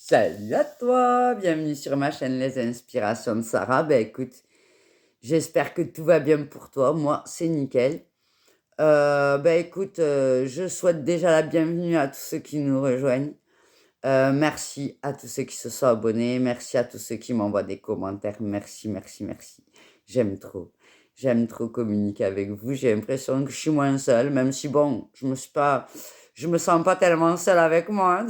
Salut à toi, bienvenue sur ma chaîne Les Inspirations de Sarah. Écoute, j'espère que tout va bien pour toi. Moi, c'est nickel. Écoute, je souhaite déjà la bienvenue à tous ceux qui nous rejoignent. Merci à tous ceux qui se sont abonnés. Merci à tous ceux qui m'envoient des commentaires. Merci, merci, merci. J'aime trop. J'aime trop communiquer avec vous. J'ai l'impression que je suis moins seule, même si bon, je me sens pas tellement seule avec moi. Hein.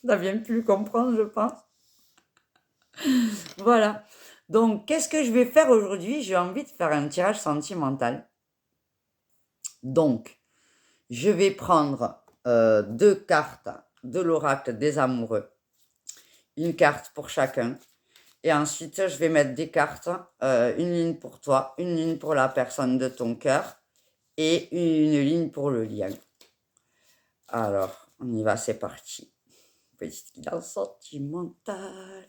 Tu as bien pu le comprendre, je pense. Voilà. Donc, qu'est-ce que je vais faire aujourd'hui? J'ai envie de faire un tirage sentimental. Donc, je vais prendre deux cartes de l'oracle des amoureux. Une carte pour chacun. Et ensuite, je vais mettre des cartes, une ligne pour toi, une ligne pour la personne de ton cœur et une ligne pour le lien. Alors, on y va, c'est parti. Petite guidance sentimentale.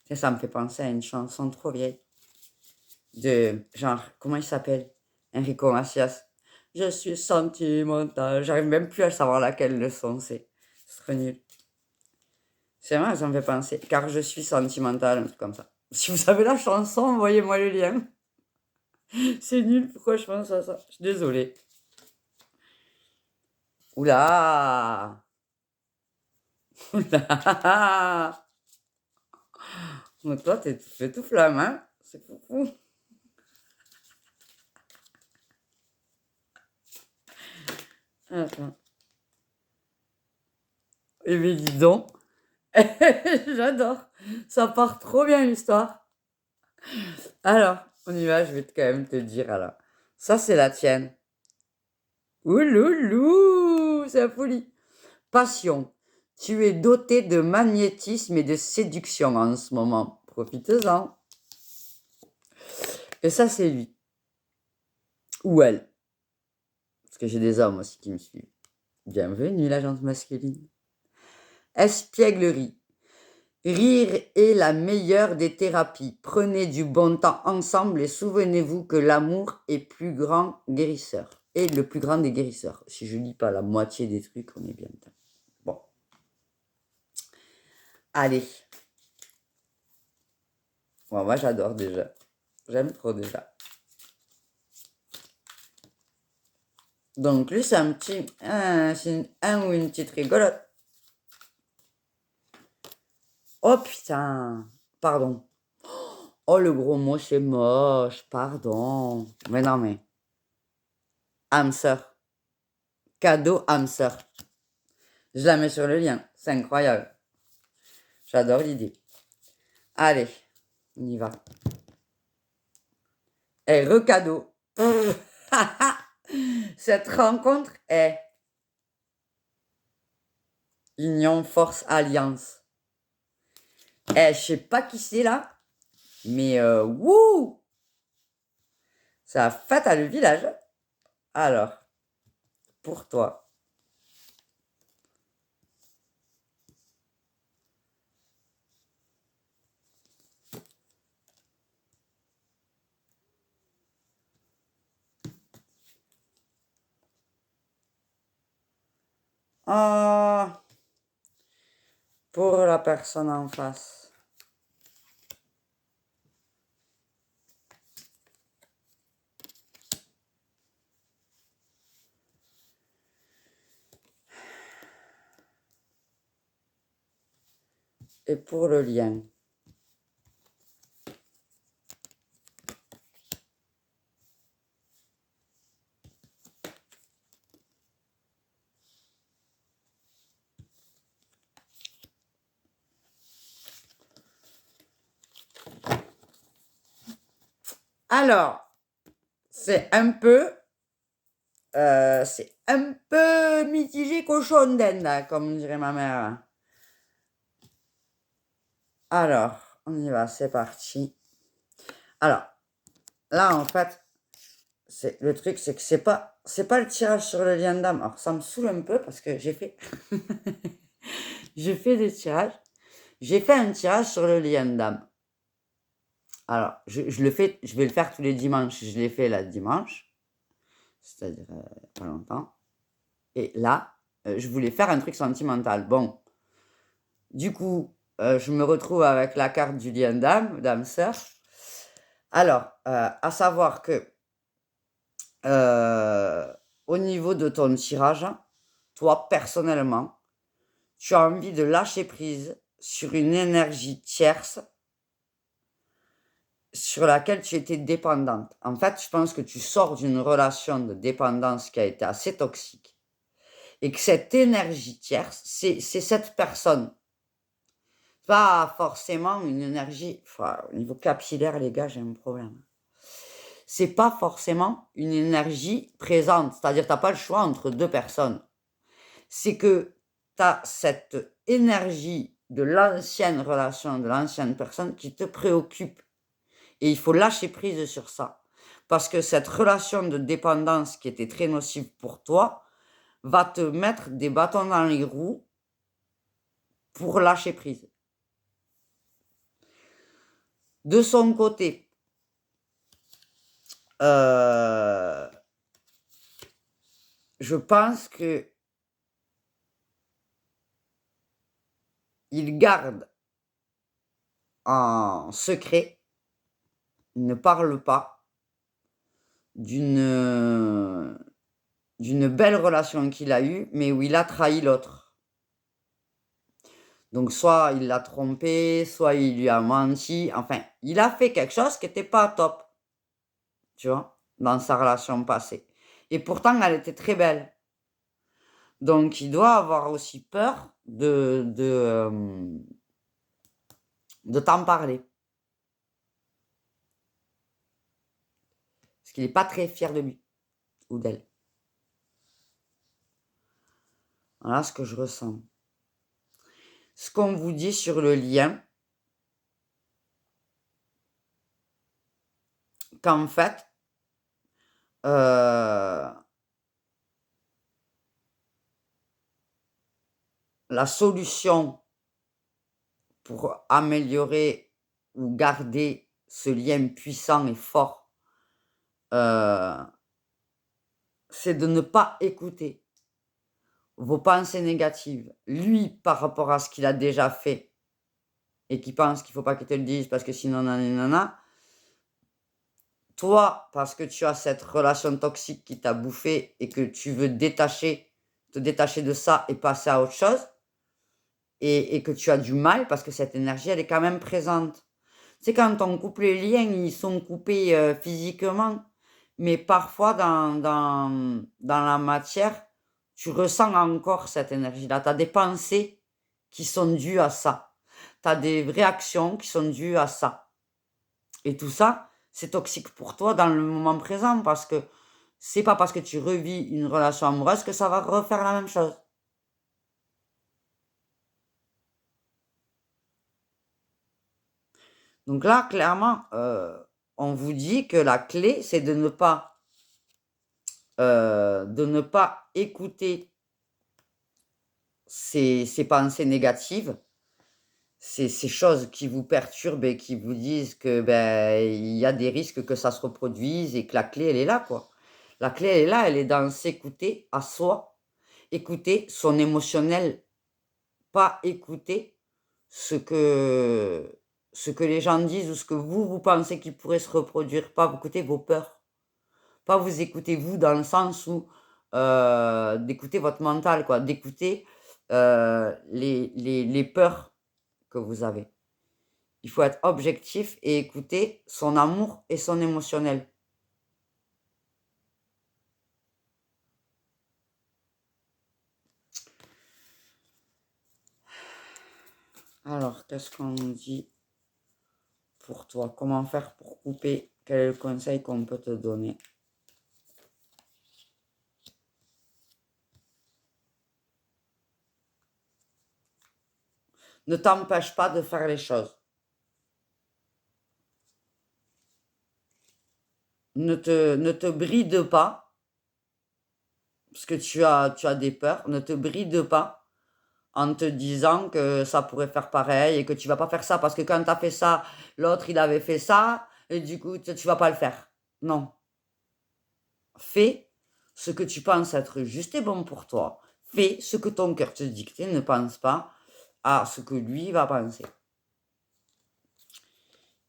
Et ça me fait penser à une chanson trop vieille. De genre, comment il s'appelle? Enrico Macias. Je suis sentimental. J'arrive même plus à savoir laquelle leçon c'est. C'est trop nul. C'est vrai, ça me fait penser. Car je suis sentimental, un truc comme ça. Si vous savez la chanson, envoyez-moi le lien. C'est nul, pourquoi je pense à ça? Je suis désolée. Oula! Oula! Donc toi, t'es tout fait tout flamme, hein? C'est fou. Attends. Eh bien, dis donc. J'adore. Ça part trop bien l'histoire. Alors, on y va, je vais quand même te dire alors. Ça, c'est la tienne. Ouloulou, c'est la folie. Passion. Tu es doté de magnétisme et de séduction en ce moment. Profite-en. Et ça, c'est lui. Ou elle. Parce que j'ai des hommes aussi qui me suivent. Bienvenue, la gente masculine. Espièglerie. Rire est la meilleure des thérapies. Prenez du bon temps ensemble et souvenez-vous que l'amour est plus grand guérisseur. Et le plus grand des guérisseurs. Si je lis pas la moitié des trucs, on est bien dedans. Bon. Allez. Bon, moi, j'adore déjà. J'aime trop déjà. Donc, lui, c'est un petit... c'est un ou une petite rigolote. Oh, putain. Pardon. Oh, le gros mot, c'est moche. Pardon. Mais non, mais... âme sœur. Cadeau âme sœur. Je la mets sur le lien. C'est incroyable. J'adore l'idée. Allez, on y va. Et recadeau. Cette rencontre est Union Force Alliance. Je sais pas qui c'est là, mais wouh! Ça fête à le village. Alors, pour toi. Ah, pour la personne en face. Et pour le lien. Alors, c'est un peu mitigé cochon d'Inde, là, comme dirait ma mère. Alors, on y va, c'est parti. Alors, là, en fait, le truc, c'est que c'est pas le tirage sur le lien d'âme. Alors, ça me saoule un peu parce que j'ai fait, j'ai fait des tirages. J'ai fait un tirage sur le lien d'âme. Alors, je vais le faire tous les dimanches. Je l'ai fait là dimanche, c'est-à-dire pas longtemps. Et là, je voulais faire un truc sentimental. Bon, Du coup, je me retrouve avec la carte du lien d'âme sœur. Alors, à savoir que, au niveau de ton tirage, toi, personnellement, tu as envie de lâcher prise sur une énergie tierce sur laquelle tu étais dépendante. En fait, je pense que tu sors d'une relation de dépendance qui a été assez toxique et que cette énergie tierce, c'est cette personne. Pas forcément une énergie, enfin, au niveau capillaire, les gars, j'ai un problème. C'est pas forcément une énergie présente, c'est-à-dire tu n'as pas le choix entre deux personnes. C'est que tu as cette énergie de l'ancienne relation, de l'ancienne personne qui te préoccupe. Et il faut lâcher prise sur ça. Parce que cette relation de dépendance qui était très nocive pour toi va te mettre des bâtons dans les roues pour lâcher prise. De son côté, je pense que il garde en secret, il ne parle pas d'une belle relation qu'il a eue, mais où il a trahi l'autre. Donc soit il l'a trompé, soit il lui a menti, enfin, il a fait quelque chose qui n'était pas top, tu vois, dans sa relation passée. Et pourtant, elle était très belle. Donc il doit avoir aussi peur de t'en parler. Parce qu'il n'est pas très fier de lui ou d'elle. Voilà ce que je ressens. Ce qu'on vous dit sur le lien, qu'en fait, la solution pour améliorer ou garder ce lien puissant et fort, c'est de ne pas écouter vos pensées négatives. Lui, par rapport à ce qu'il a déjà fait et qui pense qu'il ne faut pas qu'il te le dise parce que sinon, nanana. Toi, parce que tu as cette relation toxique qui t'a bouffé et que tu veux te détacher de ça et passer à autre chose, et que tu as du mal parce que cette énergie, elle est quand même présente. C'est quand on coupe les liens, ils sont coupés physiquement, mais parfois dans la matière, tu ressens encore cette énergie-là. Tu as des pensées qui sont dues à ça. Tu as des réactions qui sont dues à ça. Et tout ça, c'est toxique pour toi dans le moment présent parce que c'est pas parce que tu revis une relation amoureuse que ça va refaire la même chose. Donc là, clairement, on vous dit que la clé, c'est de ne pas écouter ces pensées négatives, ces choses qui vous perturbent et qui vous disent que ben il y a des risques que ça se reproduise et que la clé, elle est là, quoi. La clé, elle est là, elle est dans s'écouter à soi, écouter son émotionnel, pas écouter ce que, ce que les gens disent ou ce que vous pensez qui pourrait se reproduire, pas vous écouter vos peurs. Pas vous écouter vous dans le sens où d'écouter votre mental, quoi, d'écouter les peurs que vous avez. Il faut être objectif et écouter son amour et son émotionnel. Alors, qu'est-ce qu'on dit pour toi? Comment faire pour couper? Quel est le conseil qu'on peut te donner? Ne t'empêche pas de faire les choses. Ne te bride pas, parce que tu as des peurs, ne te bride pas en te disant que ça pourrait faire pareil et que tu vas pas faire ça parce que quand tu as fait ça, l'autre il avait fait ça et du coup tu vas pas le faire. Non. Fais ce que tu penses être juste et bon pour toi. Fais ce que ton cœur te dicte et ne pense pas à ce que lui va penser.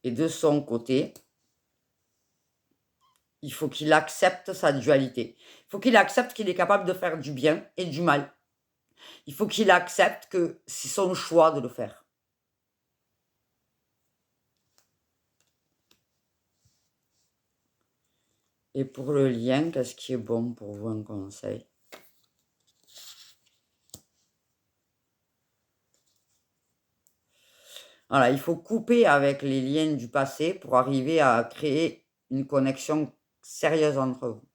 Et de son côté, il faut qu'il accepte sa dualité. Il faut qu'il accepte qu'il est capable de faire du bien et du mal. Il faut qu'il accepte que c'est son choix de le faire. Et pour le lien, qu'est-ce qui est bon pour vous, un conseil? Voilà, il faut couper avec les liens du passé pour arriver à créer une connexion sérieuse entre vous.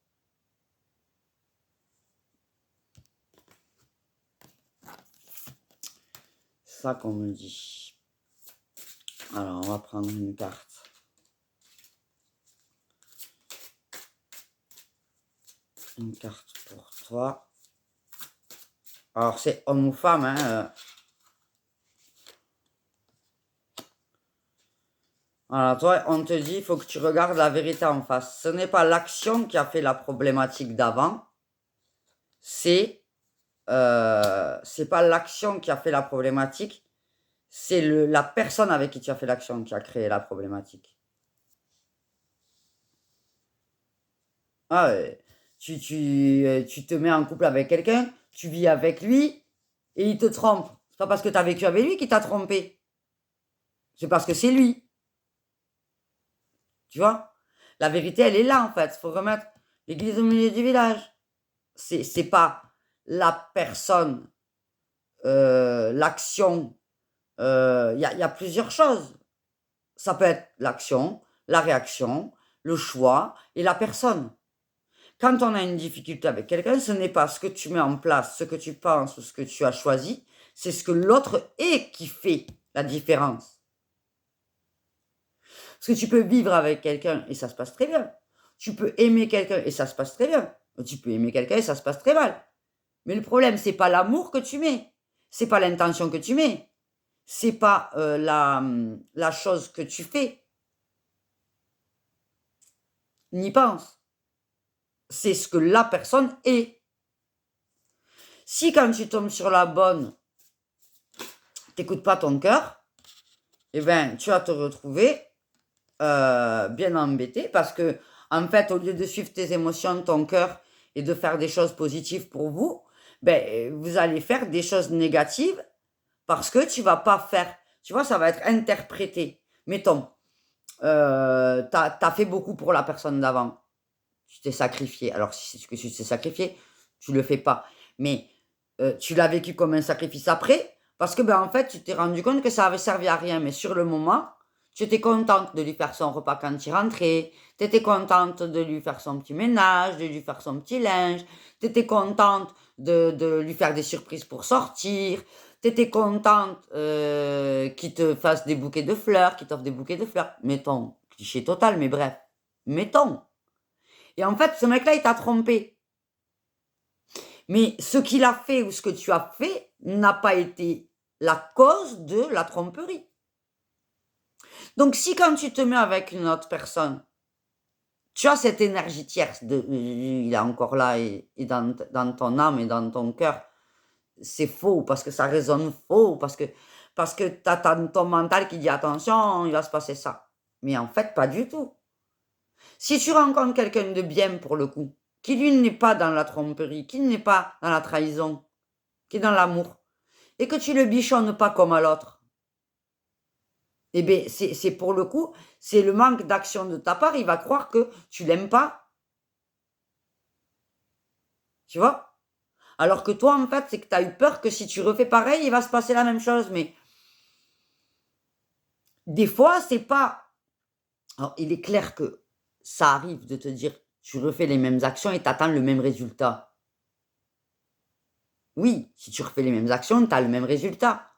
Ça qu'on me dit. Alors, on va prendre une carte. Une carte pour toi. Alors, c'est homme ou femme, hein. Alors, toi, on te dit, il faut que tu regardes la vérité en face. Ce n'est pas l'action qui a fait la problématique d'avant. C'est pas l'action qui a fait la problématique. C'est la personne avec qui tu as fait l'action qui a créé la problématique. Ah, tu te mets en couple avec quelqu'un, tu vis avec lui et il te trompe. C'est pas parce que tu as vécu avec lui qu'il t'a trompé. C'est parce que c'est lui. Tu vois? La vérité, elle est là, en fait. Il faut remettre l'église au milieu du village. C'est pas la personne, l'action. Il y a plusieurs choses. Ça peut être l'action, la réaction, le choix et la personne. Quand on a une difficulté avec quelqu'un, ce n'est pas ce que tu mets en place, ce que tu penses ou ce que tu as choisi, c'est ce que l'autre est qui fait la différence. Parce que tu peux vivre avec quelqu'un et ça se passe très bien. Tu peux aimer quelqu'un et ça se passe très bien. Tu peux aimer quelqu'un et ça se passe très mal. Mais le problème, c'est pas l'amour que tu mets. C'est pas l'intention que tu mets. C'est pas la chose que tu fais. N'y pense. C'est ce que la personne est. Si quand tu tombes sur la bonne, t'écoutes pas ton cœur, eh ben, tu vas te retrouver bien embêté parce que, en fait, au lieu de suivre tes émotions, ton cœur et de faire des choses positives pour vous, ben, vous allez faire des choses négatives parce que tu vas pas faire, tu vois, ça va être interprété. Mettons, t'as fait beaucoup pour la personne d'avant. Tu t'es sacrifié. Alors, si tu t'es sacrifié, tu le fais pas. Mais tu l'as vécu comme un sacrifice après, parce que, ben, en fait, tu t'es rendu compte que ça avait servi à rien. Mais sur le moment, tu étais contente de lui faire son repas quand il rentrait. Tu étais contente de lui faire son petit ménage, de lui faire son petit linge. Tu étais contente de lui faire des surprises pour sortir. Tu étais contente qu'il te fasse des bouquets de fleurs, qu'il t'offre des bouquets de fleurs. Mettons, cliché total, mais bref. Mettons. Et en fait, ce mec-là, il t'a trompé. Mais ce qu'il a fait ou ce que tu as fait n'a pas été la cause de la tromperie. Donc, si quand tu te mets avec une autre personne, tu as cette énergie tierce, il est encore là et dans ton âme et dans ton cœur, c'est faux parce que ça résonne faux, parce que tu as ton mental qui dit attention, il va se passer ça. Mais en fait, pas du tout. Si tu rencontres quelqu'un de bien pour le coup, qui lui n'est pas dans la tromperie, qui n'est pas dans la trahison, qui est dans l'amour, et que tu le bichonnes pas comme à l'autre, eh bien, c'est pour le coup, c'est le manque d'action de ta part, il va croire que tu l'aimes pas. Tu vois? Alors que toi, en fait, c'est que tu as eu peur que si tu refais pareil, il va se passer la même chose. Mais des fois, c'est pas. Alors, il est clair que ça arrive de te dire, tu refais les mêmes actions et tu attends le même résultat. Oui, si tu refais les mêmes actions, tu as le même résultat.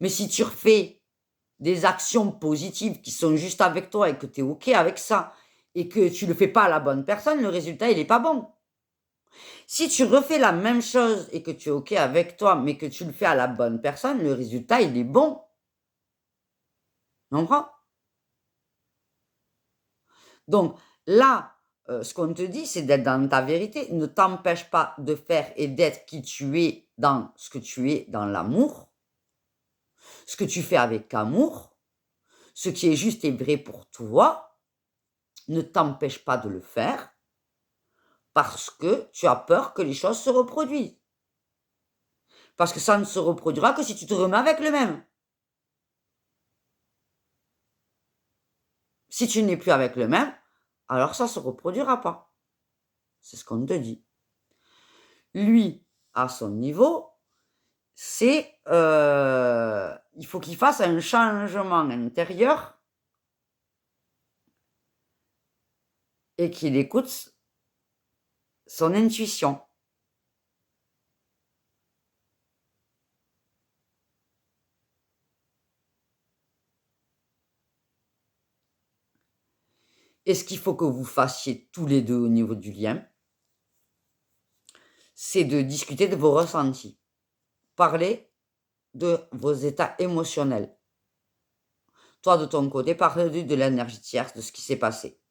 Mais si tu refais des actions positives qui sont juste avec toi et que tu es OK avec ça, et que tu ne le fais pas à la bonne personne, le résultat, il n'est pas bon. Si tu refais la même chose et que tu es OK avec toi, mais que tu le fais à la bonne personne, le résultat, il est bon. Tu comprends? Donc là, ce qu'on te dit, c'est d'être dans ta vérité. Ne t'empêche pas de faire et d'être qui tu es dans ce que tu es dans l'amour. Ce que tu fais avec amour, ce qui est juste et vrai pour toi, ne t'empêche pas de le faire parce que tu as peur que les choses se reproduisent. Parce que ça ne se reproduira que si tu te remets avec le même. Si tu n'es plus avec le même, alors ça ne se reproduira pas. C'est ce qu'on te dit. Lui, à son niveau, il faut qu'il fasse un changement intérieur et qu'il écoute son intuition. Et ce qu'il faut que vous fassiez tous les deux au niveau du lien, c'est de discuter de vos ressentis. Parler de vos états émotionnels. Toi, de ton côté, parler de l'énergie tierce, de ce qui s'est passé.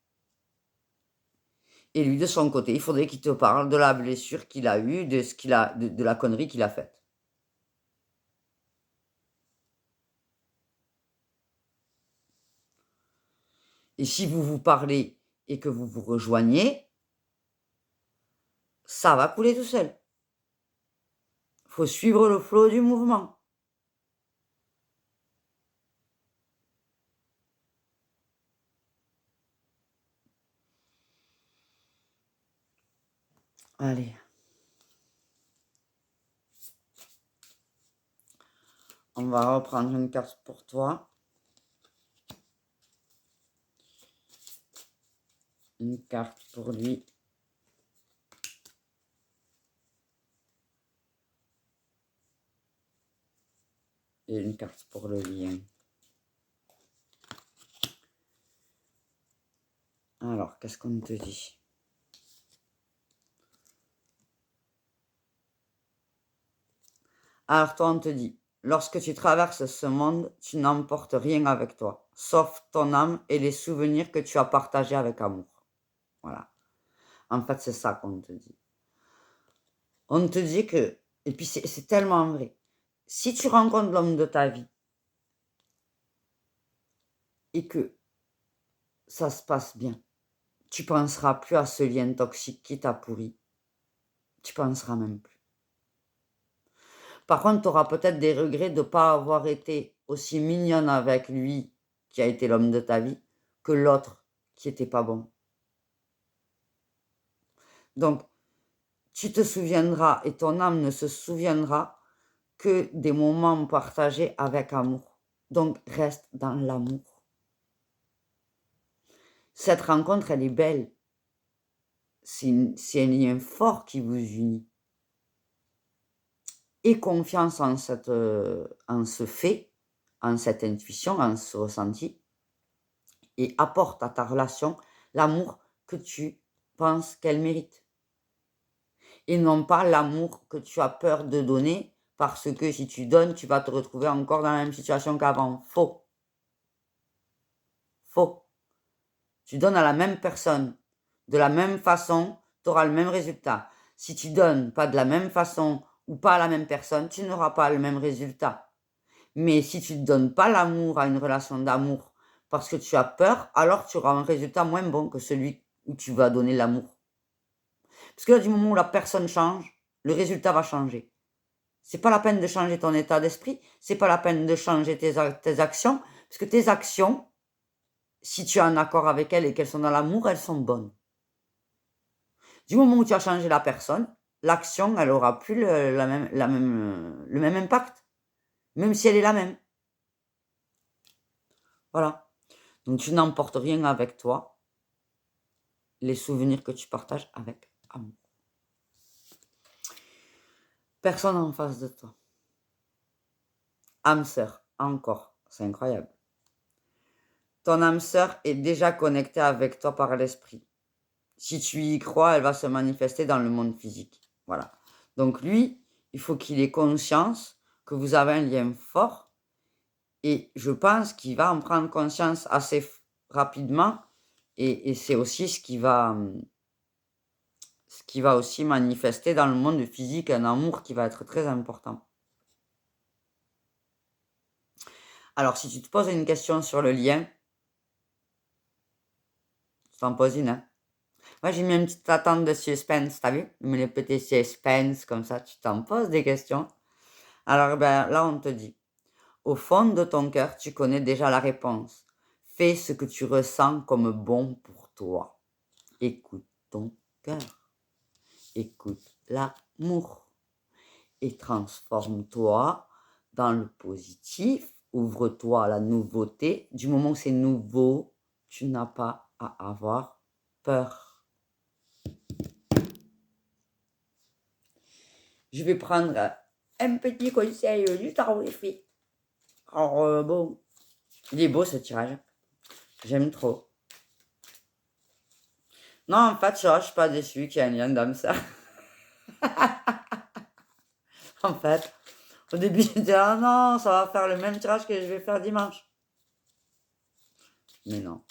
Et lui, de son côté, il faudrait qu'il te parle de la blessure qu'il a eue, de la connerie qu'il a faite. Et si vous vous parlez et que vous vous rejoignez, ça va couler tout seul. Il faut suivre le flot du mouvement. Allez. On va reprendre une carte pour toi. Une carte pour lui. Et une carte pour le lien. Alors, qu'est-ce qu'on te dit? Alors, toi, on te dit, lorsque tu traverses ce monde, tu n'emportes rien avec toi, sauf ton âme et les souvenirs que tu as partagés avec amour. Voilà. En fait, c'est ça qu'on te dit. On te dit que, et puis c'est tellement vrai, si tu rencontres l'homme de ta vie et que ça se passe bien, tu penseras plus à ce lien toxique qui t'a pourri. Tu penseras même plus. Par contre, tu auras peut-être des regrets de ne pas avoir été aussi mignonne avec lui, qui a été l'homme de ta vie, que l'autre qui n'était pas bon. Donc, tu te souviendras et ton âme ne se souviendra que des moments partagés avec amour. Donc, reste dans l'amour. Cette rencontre, elle est belle. C'est un lien fort qui vous unit. Aie confiance en ce fait, en cette intuition, en ce ressenti, et apporte à ta relation l'amour que tu penses qu'elle mérite. Et non pas l'amour que tu as peur de donner, parce que si tu donnes, tu vas te retrouver encore dans la même situation qu'avant. Faux. Faux. Tu donnes à la même personne, de la même façon, tu auras le même résultat. Si tu donnes pas de la même façon ou pas à la même personne, tu n'auras pas le même résultat. Mais si tu ne donnes pas l'amour à une relation d'amour parce que tu as peur, alors tu auras un résultat moins bon que celui où tu vas donner l'amour. Parce que là, du moment où la personne change, le résultat va changer. C'est pas la peine de changer ton état d'esprit, c'est pas la peine de changer tes actions, parce que tes actions, si tu es en accord avec elles et qu'elles sont dans l'amour, elles sont bonnes. Du moment où tu as changé la personne, l'action, elle aura plus le même impact, même si elle est la même. Voilà. Donc tu n'emportes rien avec toi, les souvenirs que tu partages avec amour. Personne en face de toi. Âme sœur, encore, c'est incroyable. Ton âme sœur est déjà connectée avec toi par l'esprit. Si tu y crois, elle va se manifester dans le monde physique. Voilà. Donc lui, il faut qu'il ait conscience que vous avez un lien fort et je pense qu'il va en prendre conscience assez rapidement et c'est aussi ce qui va aussi manifester dans le monde physique un amour qui va être très important. Alors, si tu te poses une question sur le lien, je t'en pose une, hein. Moi, j'ai mis une petite attente de suspense, t'as vu? Mais les petits suspense, comme ça, tu t'en poses des questions. Alors, ben, là, on te dit, au fond de ton cœur, tu connais déjà la réponse. Fais ce que tu ressens comme bon pour toi. Écoute ton cœur. Écoute l'amour. Et transforme-toi dans le positif. Ouvre-toi à la nouveauté. Du moment où c'est nouveau, tu n'as pas à avoir peur. Je vais prendre un petit conseil du tarot des filles. Alors, bon, il est beau ce tirage. J'aime trop. Non, en fait, je suis pas déçue qu'il y ait un lien d'âme sœur. En fait, au début, je disais, ah non, ça va faire le même tirage que je vais faire dimanche. Mais non,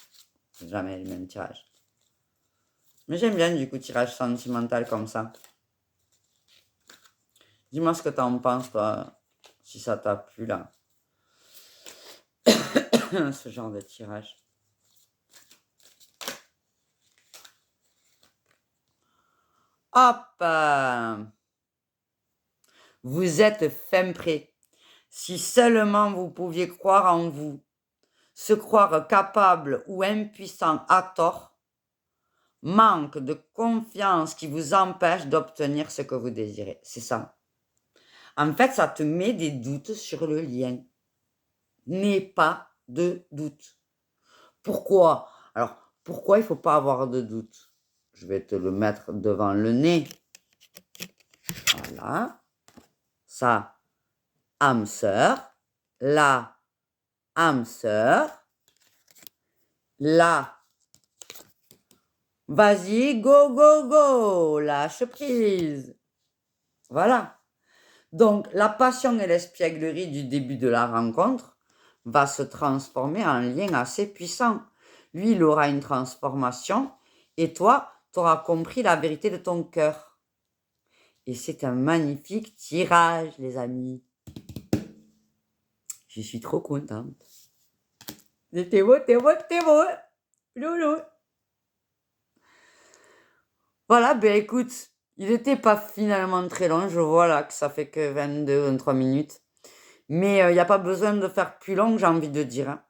jamais le même tirage. Mais j'aime bien du coup tirage sentimental comme ça. Dis-moi ce que t'en penses, toi, si ça t'a plu là. Ce genre de tirage. Hop! Vous êtes fin prêt. Si seulement vous pouviez croire en vous, se croire capable ou impuissant à tort, manque de confiance qui vous empêche d'obtenir ce que vous désirez. C'est ça. En fait, ça te met des doutes sur le lien. N'aie pas de doute. Pourquoi? Alors, pourquoi il ne faut pas avoir de doute? Je vais te le mettre devant le nez. Voilà. Ça, âme sœur. Là, âme sœur. Là, vas-y, go, go, go. Lâche prise. Voilà. Donc, la passion et l'espièglerie du début de la rencontre va se transformer en un lien assez puissant. Lui, il aura une transformation et toi, tu auras compris la vérité de ton cœur. Et c'est un magnifique tirage, les amis. Je suis trop contente. T'es beau, t'es beau, t'es beau. Loulou. Voilà, ben écoute, il n'était pas finalement très long. Je vois là que ça fait que 22, 23 minutes. Mais il n'y a pas besoin de faire plus long, j'ai envie de dire, hein.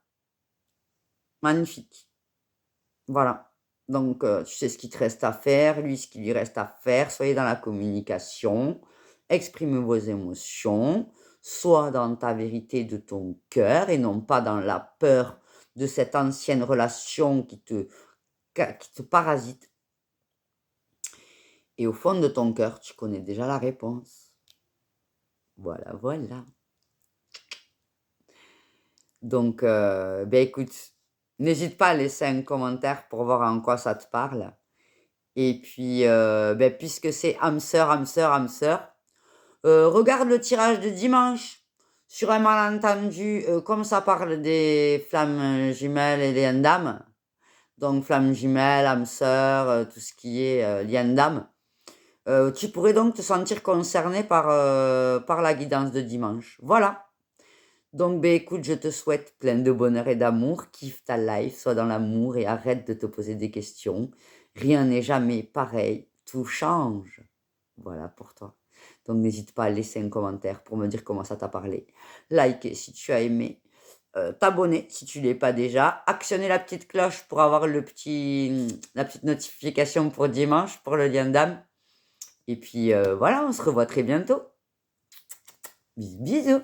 Magnifique. Voilà. Donc, tu sais ce qu'il te reste à faire, lui ce qu'il lui reste à faire. Soyez dans la communication, exprimez vos émotions, sois dans ta vérité de ton cœur et non pas dans la peur de cette ancienne relation qui te parasite. Et au fond de ton cœur, tu connais déjà la réponse. Voilà, voilà. Donc, ben écoute, n'hésite pas à laisser un commentaire pour voir en quoi ça te parle. Et puis, ben, puisque c'est âme sœur, âme sœur, âme sœur, regarde le tirage de dimanche. Sur un malentendu, comme ça parle des flammes jumelles et liens d'âme, donc flammes jumelles, âme sœur, tout ce qui est lien d'âme, tu pourrais donc te sentir concerné par la guidance de dimanche. Voilà. Donc, ben écoute, je te souhaite plein de bonheur et d'amour. Kiffe ta life, sois dans l'amour et arrête de te poser des questions. Rien n'est jamais pareil, tout change. Voilà pour toi. Donc, n'hésite pas à laisser un commentaire pour me dire comment ça t'a parlé. Like si tu as aimé. T'abonner si tu ne l'es pas déjà. Actionner la petite cloche pour avoir la petite notification pour dimanche, pour le lien d'âme. Et puis voilà, on se revoit très bientôt. Bisous, bisous.